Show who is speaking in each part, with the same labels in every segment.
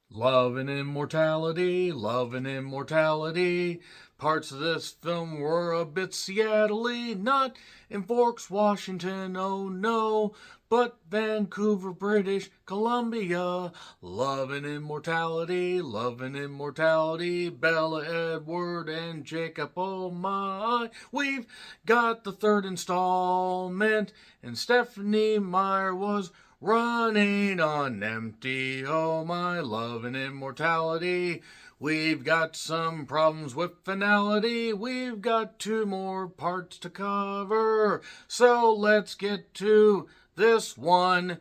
Speaker 1: Love and immortality, love and immortality. Parts of this film were a bit Seattle-y, not in Forks, Washington, oh no, but Vancouver, British Columbia. Love and immortality, love and immortality. Bella, Edward, and Jacob, oh my. We've got the third installment, and Stephanie Meyer was running on empty, oh my love and immortality. We've got some problems with finality. We've got two more parts to cover. So let's get to this one.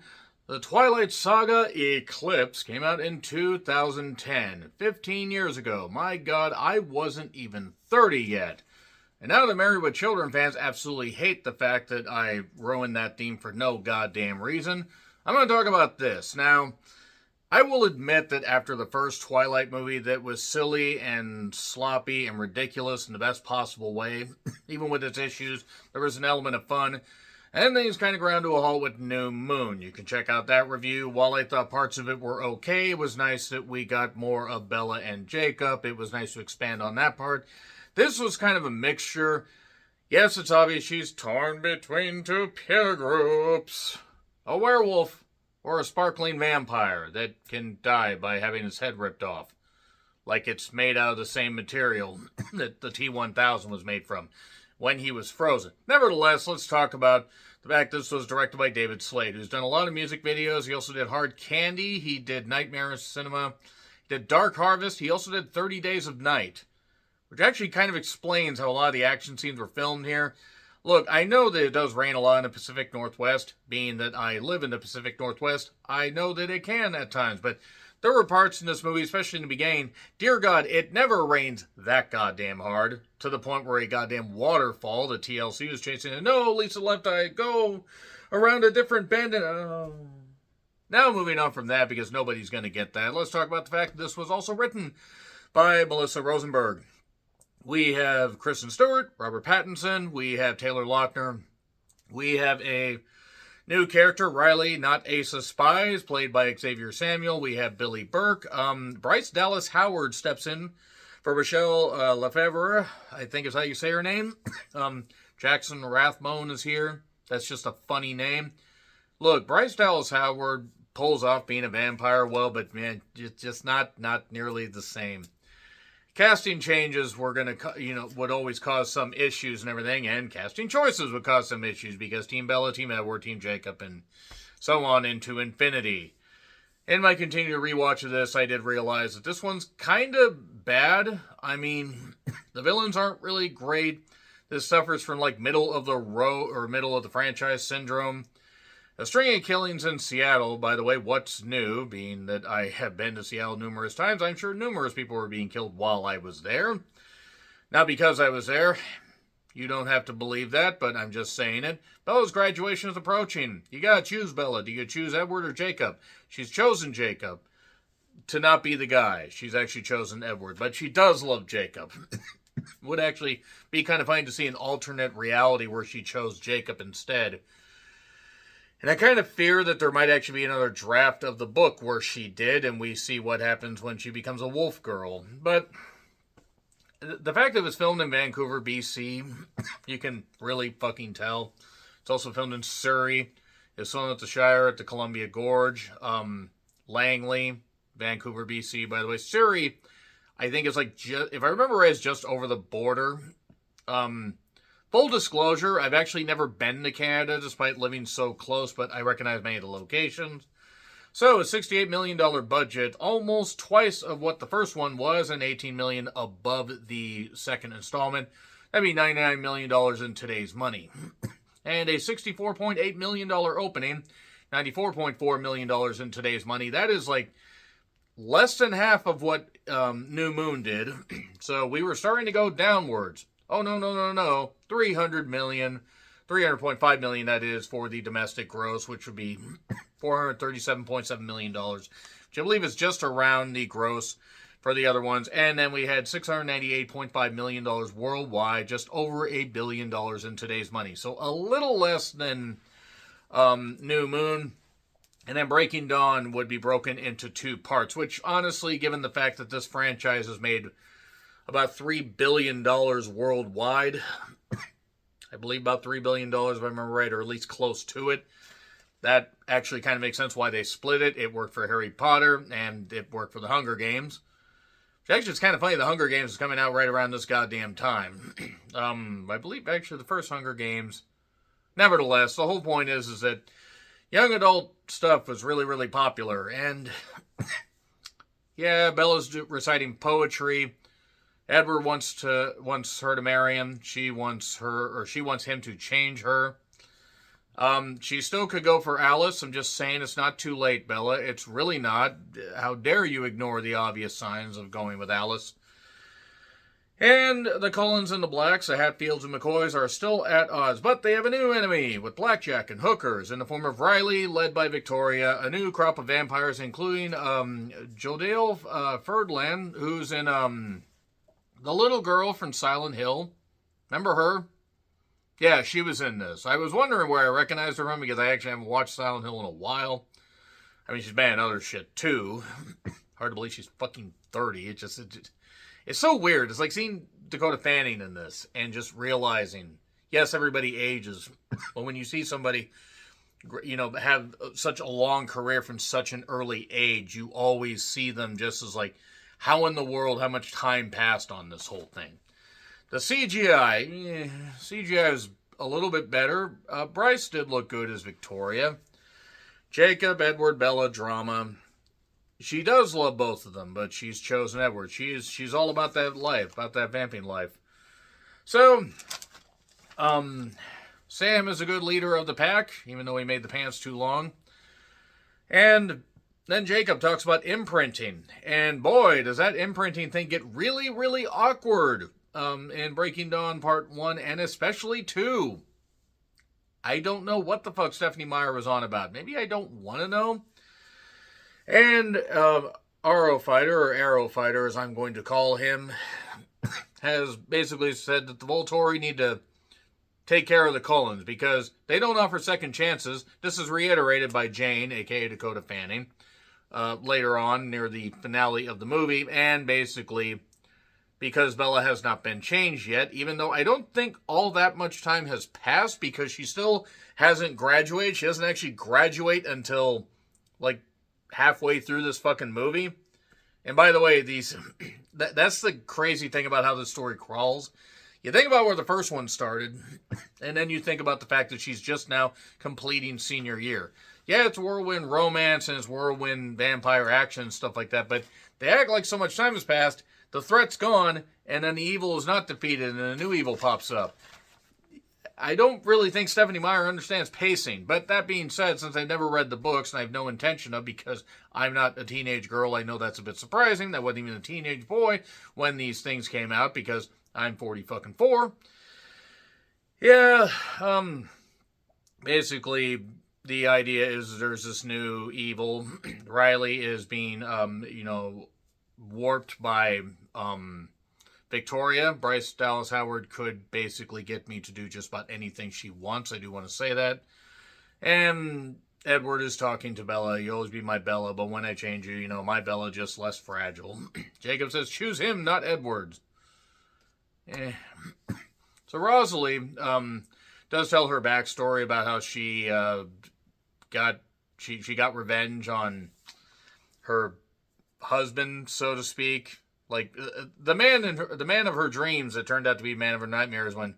Speaker 1: The Twilight Saga Eclipse came out in 2010, 15 years ago. My God, I wasn't even 30 yet. And now the Married with Children fans absolutely hate the fact that I ruined that theme for no goddamn reason. I'm going to talk about this. Now, I will admit that after the first Twilight movie that was silly and sloppy and ridiculous in the best possible way, even with its issues, there was an element of fun. And things kind of ground to a halt with New Moon. You can check out that review. While I thought parts of it were okay, it was nice that we got more of Bella and Jacob. It was nice to expand on that part. This was kind of a mixture. Yes, it's obvious she's torn between two peer groups. A werewolf or a sparkling vampire that can die by having his head ripped off. Like it's made out of the same material that the T-1000 was made from when he was frozen. Nevertheless, let's talk about the fact this was directed by David Slade, who's done a lot of music videos. He also did Hard Candy. He did Nightmare Cinema. He did Dark Harvest. He also did 30 Days of Night, which actually kind of explains how a lot of the action scenes were filmed here. Look, I know that it does rain a lot in the Pacific Northwest. Being that I live in the Pacific Northwest, I know that it can at times. But there were parts in this movie, especially in the beginning, dear God, it never rains that goddamn hard. To the point where a goddamn waterfall, the TLC was chasing it. No, Lisa Left Eye, go around a different bend. And, Now moving on from that, because nobody's going to get that, let's talk about the fact that this was also written by Melissa Rosenberg. We have Kristen Stewart, Robert Pattinson, we have Taylor Lautner, we have a new character, Riley, not Ace of Spies, played by Xavier Samuel, we have Billy Burke, Bryce Dallas Howard steps in for Michelle Lefevre, I think is how you say her name. Jackson Rathbone is here, that's just a funny name. Look, Bryce Dallas Howard pulls off being a vampire well, but man, it's just not nearly the same. Casting changes were going to, would always cause some issues and everything, and casting choices would cause some issues because Team Bella, Team Edward, Team Jacob, and so on into infinity. In my continued rewatch of this, I did realize that this one's kind of bad. I mean, the villains aren't really great. This suffers from like middle of the road or middle of the franchise syndrome. A string of killings in Seattle, by the way, what's new, being that I have been to Seattle numerous times, I'm sure numerous people were being killed while I was there. Not because I was there. You don't have to believe that, but I'm just saying it. Bella's graduation is approaching. You gotta choose Bella. Do you choose Edward or Jacob? She's chosen Jacob to not be the guy. She's actually chosen Edward, but she does love Jacob. Would actually be kind of funny to see an alternate reality where she chose Jacob instead. And I kind of fear that there might actually be another draft of the book where she did, and we see what happens when she becomes a wolf girl. But the fact that it was filmed in Vancouver, BC, you can really fucking tell. It's also filmed in Surrey. It's filmed at the Shire, at the Columbia Gorge. Langley, Vancouver, BC, by the way. Surrey, I think it's like, if I remember right, it's just over the border. Full disclosure, I've actually never been to Canada despite living so close, but I recognize many of the locations. So, a $68 million budget, almost twice of what the first one was, and $18 million above the second installment. That'd be $99 million in today's money. And a $64.8 million opening, $94.4 million in today's money. That is like less than half of what New Moon did. So, we were starting to go downwards. Oh, no. 300 million, 300.5 million, that is, for the domestic gross, which would be $437.7 million, which I believe is just around the gross for the other ones. And then we had $698.5 million worldwide, just over $1 billion in today's money. So a little less than New Moon. And then Breaking Dawn would be broken into 2 parts, which honestly, given the fact that this franchise has made about $3 billion worldwide, I believe about $3 billion if I remember right, or at least close to it, that actually kind of makes sense why they split it. It worked for Harry Potter, and it worked for the Hunger Games. Actually, it's kind of funny, the Hunger Games is coming out right around this goddamn time. I believe actually the first Hunger Games. Nevertheless, the whole point is that young adult stuff was really, really popular. And yeah, Bella's reciting poetry. Edward wants her to marry him. She wants him to change her. She still could go for Alice. I'm just saying it's not too late, Bella. It's really not. How dare you ignore the obvious signs of going with Alice? And the Cullens and the Blacks, the Hatfields and McCoys, are still at odds, but they have a new enemy with blackjack and hookers in the form of Riley, led by Victoria, a new crop of vampires, including Jodelle Ferdland, who's in the little girl from Silent Hill. Remember her? Yeah, she was in this. I was wondering where I recognized her from because I actually haven't watched Silent Hill in a while. I mean, she's been in other shit too. Hard to believe she's fucking 30. It's so weird. It's like seeing Dakota Fanning in this and just realizing, yes, everybody ages, but when you see somebody, have such a long career from such an early age, you always see them just as like, how in the world, how much time passed on this whole thing? The CGI is a little bit better. Bryce did look good as Victoria. Jacob, Edward, Bella, drama. She does love both of them, but she's chosen Edward. She's all about that life, about that vamping life. So, Sam is a good leader of the pack, even though he made the pants too long. And then Jacob talks about imprinting. And boy, does that imprinting thing get really, really awkward in Breaking Dawn Part 1 and especially 2. I don't know what the fuck Stephenie Meyer was on about. Maybe I don't want to know. And Arrow Fighter, as I'm going to call him, has basically said that the Volturi need to take care of the Cullens because they don't offer second chances. This is reiterated by Jane, a.k.a. Dakota Fanning, later on near the finale of the movie. And basically, because Bella has not been changed yet, even though I don't think all that much time has passed because she still hasn't graduated. She doesn't actually graduate until, like, halfway through this fucking movie. And by the way, that's the crazy thing about how this story crawls. You think about where the first one started, and then you think about the fact that she's just now completing senior year. Yeah, it's whirlwind romance and it's whirlwind vampire action and stuff like that, but they act like so much time has passed, the threat's gone, and then the evil is not defeated, and a new evil pops up. I don't really think Stephenie Meyer understands pacing, but that being said, since I've never read the books, and I have no intention of, because I'm not a teenage girl, I know that's a bit surprising. I wasn't even a teenage boy when these things came out, because I'm 40-fucking-4. Yeah, basically, the idea is there's this new evil. Riley is being, warped by, Victoria. Bryce Dallas Howard could basically get me to do just about anything she wants. I do want to say that. And Edward is talking to Bella. You always be my Bella, but when I change you, my Bella just less fragile. Jacob says, choose him, not Edward. So Rosalie does tell her backstory about how she got revenge on her husband, so to speak. Like, the man of her dreams that turned out to be the man of her nightmares when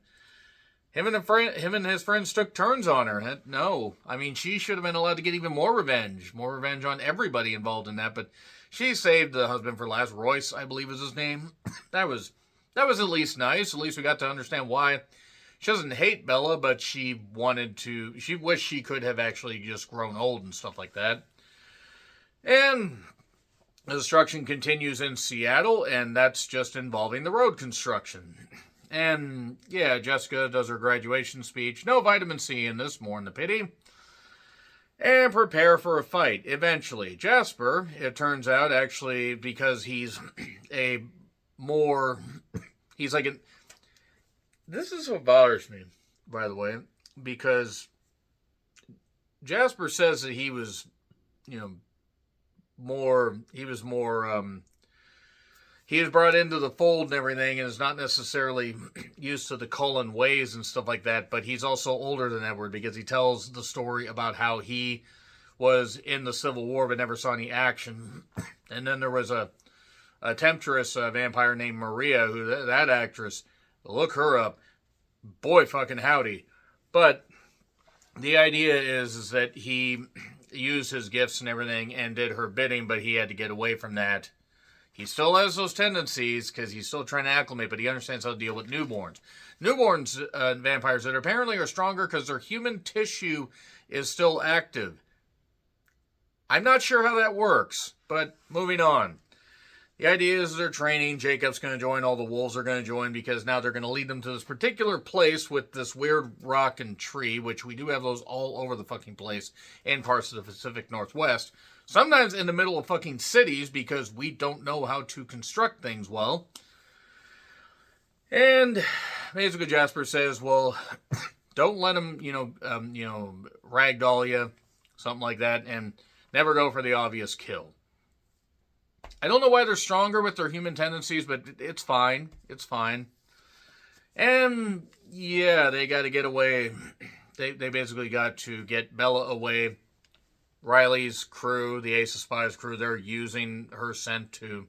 Speaker 1: him and his friends took turns on her. No, I mean, she should have been allowed to get even more revenge on everybody involved in that, but she saved the husband for last. Royce, I believe is his name. That was at least nice. At least we got to understand why. She doesn't hate Bella, but she wished she could have actually just grown old and stuff like that. And the destruction continues in Seattle, and that's just involving the road construction. And, yeah, Jessica does her graduation speech. No vitamin C in this, mourn the pity. And prepare for a fight, eventually. Jasper, it turns out, actually, because he's this is what bothers me, by the way, because Jasper says that he was he was he was brought into the fold and everything, and is not necessarily used to the Cullen ways and stuff like that, but he's also older than Edward because he tells the story about how he was in the Civil War but never saw any action. And then there was a temptress vampire named Maria, who that actress, look her up, boy fucking howdy. But the idea is that he used his gifts and everything and did her bidding, but he had to get away from that. He still has those tendencies because he's still trying to acclimate, but he understands how to deal with newborns. Newborns, vampires that apparently are stronger because their human tissue is still active. I'm not sure how that works, but moving on. The idea is they're training. Jacob's going to join. All the wolves are going to join because now they're going to lead them to this particular place with this weird rock and tree, which we do have those all over the fucking place in parts of the Pacific Northwest. Sometimes in the middle of fucking cities because we don't know how to construct things well. And basically Jasper says, well, don't let them, ragdoll you, something like that, and never go for the obvious kill. I don't know why they're stronger with their human tendencies, but it's fine. It's fine. And, yeah, they got to get away. They basically got to get Bella away. Riley's crew, the Ace of Spies crew, they're using her scent to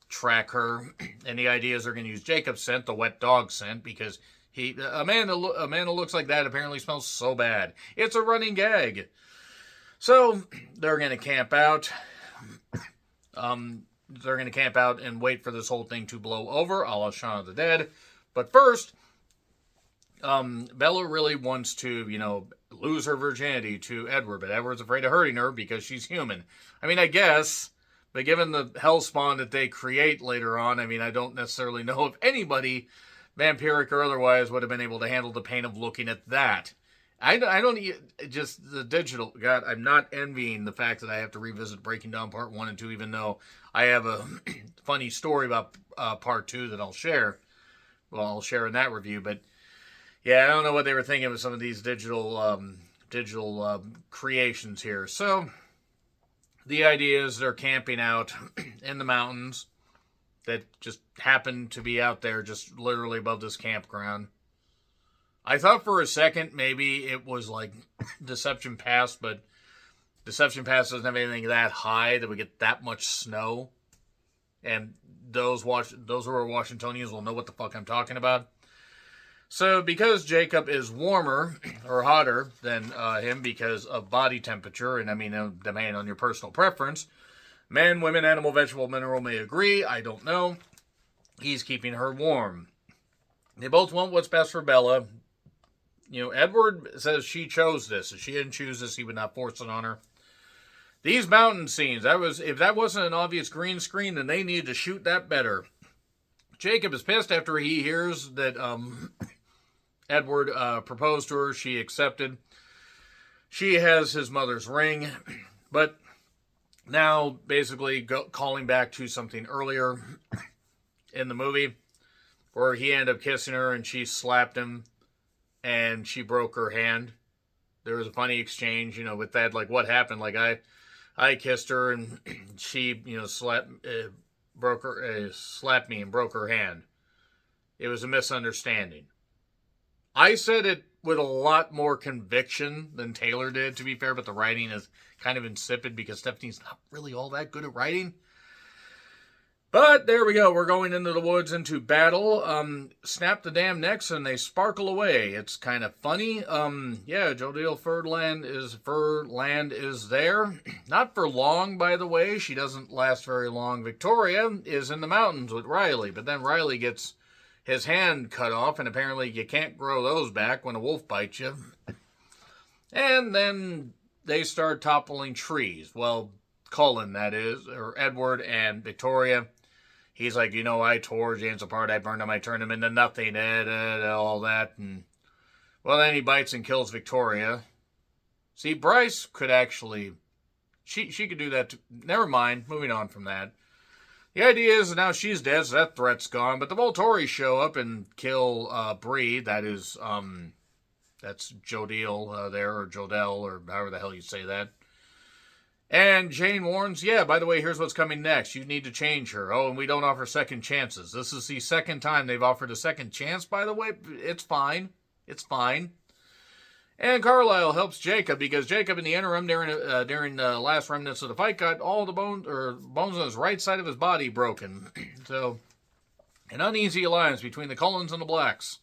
Speaker 1: track her. And the idea is they're going to use Jacob's scent, the wet dog scent, because a man that looks like that apparently smells so bad. It's a running gag. So, they're going to camp out. They're going to camp out and wait for this whole thing to blow over, a la Shaun of the Dead. But first, Bella really wants to, lose her virginity to Edward, but Edward's afraid of hurting her because she's human. I mean, I guess, but given the hellspawn that they create later on, I mean, I don't necessarily know if anybody, vampiric or otherwise, would have been able to handle the pain of looking at that. I don't just the digital. God, I'm not envying the fact that I have to revisit Breaking Down Part 1 and 2, even though I have a funny story about Part 2 that I'll share. Well, I'll share in that review, but yeah, I don't know what they were thinking with some of these digital creations here. So the idea is they're camping out in the mountains that just happen to be out there, just literally above this campground. I thought for a second maybe it was like Deception Pass, but Deception Pass doesn't have anything that high that we get that much snow. And those who are Washingtonians will know what the fuck I'm talking about. So because Jacob is warmer or hotter than him because of body temperature, and I mean, depending on your personal preference, man, women, animal, vegetable, mineral may agree. I don't know. He's keeping her warm. They both want what's best for Bella. Edward says she chose this. If she didn't choose this, he would not force it on her. These mountain scenes, if that wasn't an obvious green screen, then they needed to shoot that better. Jacob is pissed after he hears that Edward proposed to her. She accepted. She has his mother's ring, but now basically calling back to something earlier in the movie where he ended up kissing her and she slapped him. And she broke her hand. There was a funny exchange, with that. Like, what happened? Like, I kissed her, and she, slapped me and broke her hand. It was a misunderstanding. I said it with a lot more conviction than Taylor did, to be fair, but the writing is kind of insipid because Stephanie's not really all that good at writing. But there we go. We're going into the woods into battle. Snap the damn necks and they sparkle away. It's kind of funny. Jodie Furland is there. Not for long, by the way. She doesn't last very long. Victoria is in the mountains with Riley, but then Riley gets his hand cut off, and apparently you can't grow those back when a wolf bites you. And then they start toppling trees. Well, Cullen, that is, or Edward and Victoria. He's like, I tore James apart, I burned him, I turned him into nothing, all that. And well, then he bites and kills Victoria. See, Bryce could actually, she could do that too. Never mind, moving on from that. The idea is now she's dead, so that threat's gone. But the Volturi show up and kill Bree. That is, that's Jodelle there, or Jodelle, or however the hell you say that. And Jane warns, yeah, by the way, here's what's coming next. You need to change her. Oh, and we don't offer second chances. This is the second time they've offered a second chance, by the way. It's fine. It's fine. And Carlisle helps Jacob because Jacob, in the interim, during the last remnants of the fight, got all the bones on his right side of his body broken. So, an uneasy alliance between the Cullens and the Blacks.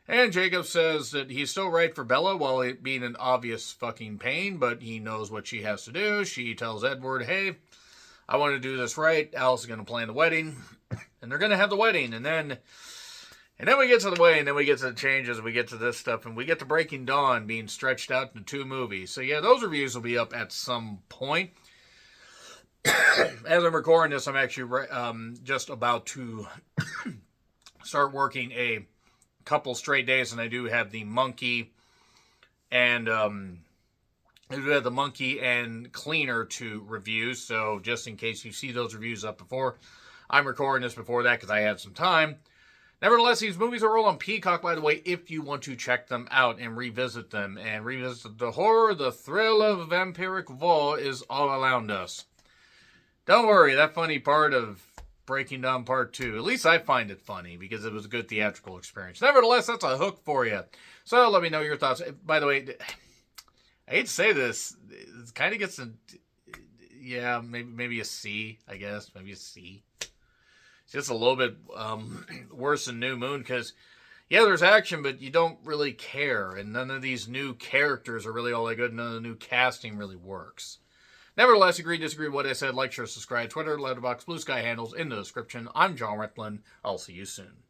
Speaker 1: And Jacob says that he's still right for Bella while it being an obvious fucking pain, but he knows what she has to do. She tells Edward, hey, I want to do this right. Alice is going to plan the wedding. And they're going to have the wedding. And then we get to the wedding, and then we get to the changes, we get to this stuff, and we get to Breaking Dawn being stretched out into 2 movies. So yeah, those reviews will be up at some point. As I'm recording this, I'm actually just about to start working a couple straight days, and I do have the Monkey and Cleaner to review. So just in case you see those reviews up before, I'm recording this before that because I had some time. Nevertheless, these movies are all on Peacock, by the way, if you want to check them out and revisit them. And revisit the horror, the thrill of vampiric war is all around us. Don't worry, that funny part of Breaking Dawn Part 2, at least I find it funny because it was a good theatrical experience. Nevertheless, that's a hook for you. So let me know your thoughts. By the way, I hate to say this, it kind of gets maybe a C, I guess. Maybe a C. It's just a little bit worse than New Moon because, yeah, there's action, but you don't really care. And none of these new characters are really all that good. None of the new casting really works. Nevertheless, agree, disagree with what I said. Like, share, subscribe. Twitter, Letterboxd, Blue Sky handles in the description. I'm John Recklin. I'll see you soon.